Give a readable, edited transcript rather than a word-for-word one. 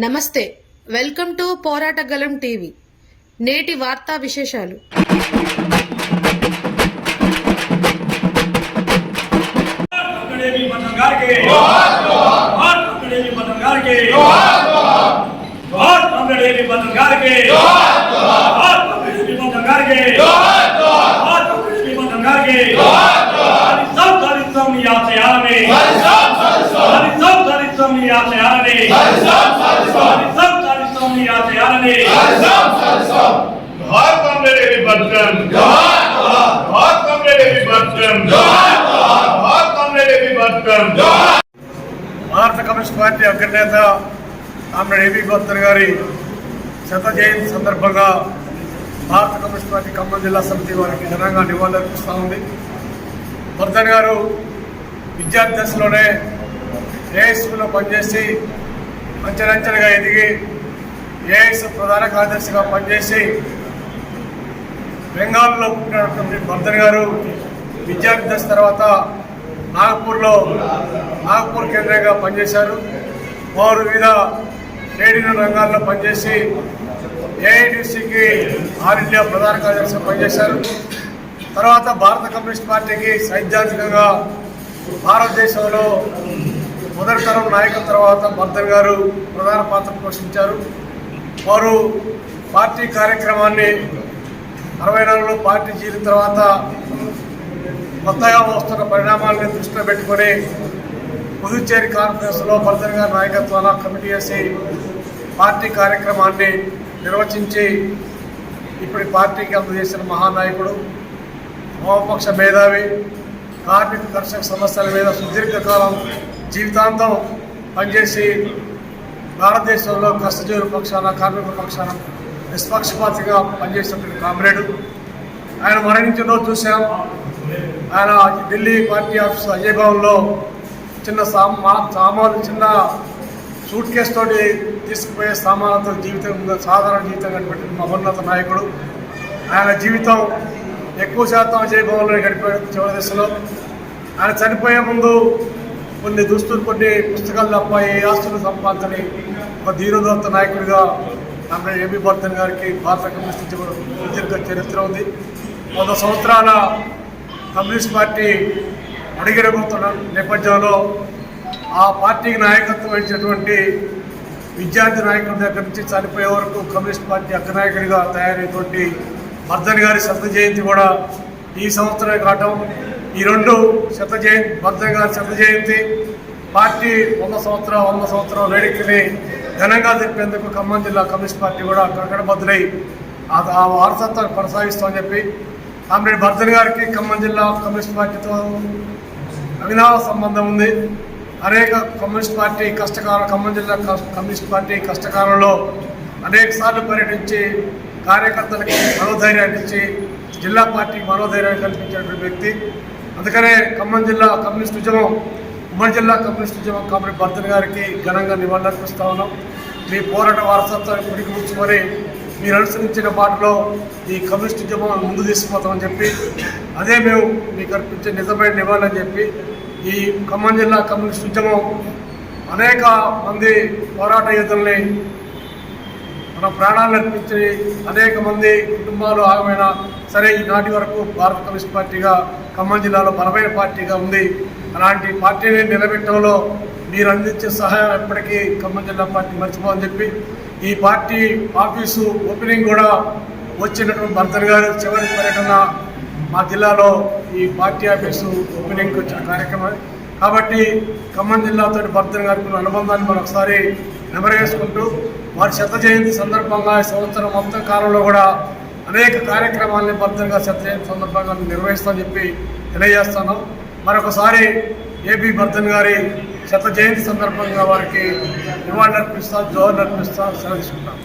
నమస్తే, welcome to పోరాటగలం TV. నేటి వార్తా విశేషాలు. భారత కమ్యూనిస్ట్ పార్టీ అగ్రనేత కామ్రేడ్ ఏబీ బర్ధన్ గారి శత జయంతి సందర్భంగా భారత కమ్యూనిస్ట్ పార్టీ ఖమ్మం జిల్లా సమితి వారికి ఘనంగా నివాళులర్పిస్తూ ఉంది. బర్ధన్ గారు విద్యార్థి దశలోనే ఏఐఎస్లో పనిచేసి అంచెలంచెలుగా ఎదిగి ఏఐఎస్ ప్రధాన కార్యదర్శిగా పనిచేసి బెంగాల్లో పుట్టినటువంటి బర్ధన్ గారు విద్యార్థి దశ తర్వాత నాగపూర్ కేంద్రంగా పనిచేశారు. వారు వివిధ ట్రేడ్ యూనియన్ రంగాల్లో పనిచేసి ఏఐటీసీకి ఆల్ ఇండియా ప్రధాన కార్యదర్శిగా పనిచేశారు. తర్వాత భారత కమ్యూనిస్ట్ పార్టీకి సైద్ధాంతికంగా భారతదేశంలో మొదటి తరం నాయకుల తర్వాత బర్ధన్ గారు ప్రధాన పాత్ర పోషించారు. వారు పార్టీ కార్యక్రమాన్ని 64లో పార్టీ చేరిన తర్వాత కొత్తగా వస్తున్న పరిణామాలని దృష్టిలో పెట్టుకొని పుదుచ్చేరి కాన్ఫరెన్స్లో బర్ధన్ గారి నాయకత్వాన కమిటీ వేసి పార్టీ కార్యక్రమాన్ని నిర్వచించి ఇప్పుడు పార్టీకి అందజేసిన మహానాయకుడు, వామపక్ష మేధావి, కార్మిక కర్షక సమస్యల మీద సుదీర్ఘకాలం జీవితాంతం పనిచేసి భారతదేశంలో కష్టజీవుల పక్షాన కార్మికుల పక్షాన నిష్పక్షపాతిగా పనిచేసినటువంటి కామ్రేడు. ఆయన మరణించిన రోజు చూసాం. ఆయన ఢిల్లీ పార్టీ ఆఫీస్ అజయ్ భవన్లో చిన్న చిన్న సూట్ కేసు తోటి తీసుకుపోయే సామాన్లతో సాధారణ జీవితం గడిపెట్టిన మహోన్నత నాయకుడు. ఆయన జీవితం ఎక్కువ శాతం అజయ్ భవన్లో గడిపాడు. చివరి దశలో ఆయన చనిపోయే ముందు కొన్ని పుస్తకాలు తప్ప ఏ ఆస్తులు సంపాదించని ఒక ధీరోదత్త నాయకుడిగా కామ్రేడ్ ఏబీ బర్ధన్ గారికి భారత కమ్యూనిస్ట్ సుదీర్ఘ చరిత్ర ఉంది. 100 సంవత్సరాల కమ్యూనిస్ట్ పార్టీ అడిగిరబోతున్న నేపథ్యంలో ఆ పార్టీకి నాయకత్వం వహించినటువంటి విద్యార్థి నాయకుడి దగ్గర నుంచి చనిపోయే వరకు కమ్యూనిస్ట్ పార్టీ అగ్రనాయకుడిగా తయారైనటువంటి బర్ధన్ గారి శత జయంతి కూడా ఈ సంవత్సరమే కావటం, ఈ రెండు బర్ధన్ గారి శత జయంతి పార్టీ 100 సంవత్సరం వేడుకని ఘనంగా జరిపేందుకు ఖమ్మం జిల్లా కమ్యూనిస్ట్ పార్టీ కూడా కడబద్దులై ఆ వారసత్వాన్ని కొనసాగిస్తామని చెప్పి కామ్రేడ్ బర్ధన్ గారికి ఖమ్మం జిల్లా కమ్యూనిస్ట్ పార్టీతో అవినావ సంబంధం ఉంది. అనేక కమ్యూనిస్ట్ పార్టీ ఖమ్మం జిల్లా కమ్యూనిస్ట్ పార్టీ కష్టకాలంలో అనేక సార్లు పర్యటించి కార్యకర్తలకి మనోధైర్యాన్ని ఇచ్చి జిల్లా పార్టీకి మనోధైర్యాన్ని కల్పించినటువంటి వ్యక్తి. అందుకనే ఖమ్మం జిల్లా కమ్యూనిస్ట్ ఉద్యమం, ఉమ్మడి జిల్లా కమ్యూనిస్ట్ ఉద్యమం కామ్రేడ్ బర్ధన్ గారికి ఘనంగా నివాళులర్పిస్తూ ఉన్నాం. మీ పోరాట వారసత్వాన్ని పుడికిపుచ్చుకొని మీరు అనుసరించిన బాటలో ఈ కమ్యూనిస్ట్ ఉద్యమం ముందు తీసుకుపోతామని చెప్పి అదే మేము మీకు అర్పించే నిజమైన నివాళులని చెప్పి ఈ ఖమ్మం జిల్లా కమ్యూనిస్ట్ ఉద్యమం అనేక మంది పోరాట యోధుల్ని మన ప్రాణాలను అర్పించి అనేక మంది కుటుంబాలు ఆగమైనా సరే ఈనాటి వరకు భారత కమ్యూనిస్ట్ పార్టీగా ఖమ్మం జిల్లాలో బలమైన పార్టీగా ఉంది. అలాంటి పార్టీని నిలబెట్టడంలో మీరు అందించే సహాయం ఎప్పటికీ ఖమ్మం జిల్లా పార్టీ మర్చిపోవని చెప్పి ఈ పార్టీ ఆఫీసు ఓపెనింగ్ కూడా వచ్చినటువంటి బర్ధన్ గారు చివరి పర్యటన మా జిల్లాలో ఈ పార్టీ ఆఫీసు ఓపెనింగ్కి వచ్చిన కార్యక్రమం కాబట్టి ఖమ్మం జిల్లాతో బర్ధన్ గారికి ఉన్న అనుబంధాన్ని మనం ఒకసారి నెమరేసుకుంటూ వారి శత జయంతి సందర్భంగా ఈ సంవత్సరం మొత్తం కాలంలో కూడా అనేక కార్యక్రమాలని బర్ధన్ గారి శత జయంతి సందర్భంగా నిర్వహిస్తామని చెప్పి తెలియజేస్తాను. మరొకసారి ఏబీ బర్ధన్ గారి శత జయంతి సందర్భంగా వారికి నివాళులర్పిస్తాం, జోహార్లర్పిస్తాం, సెలవు తీసుకుంటాం.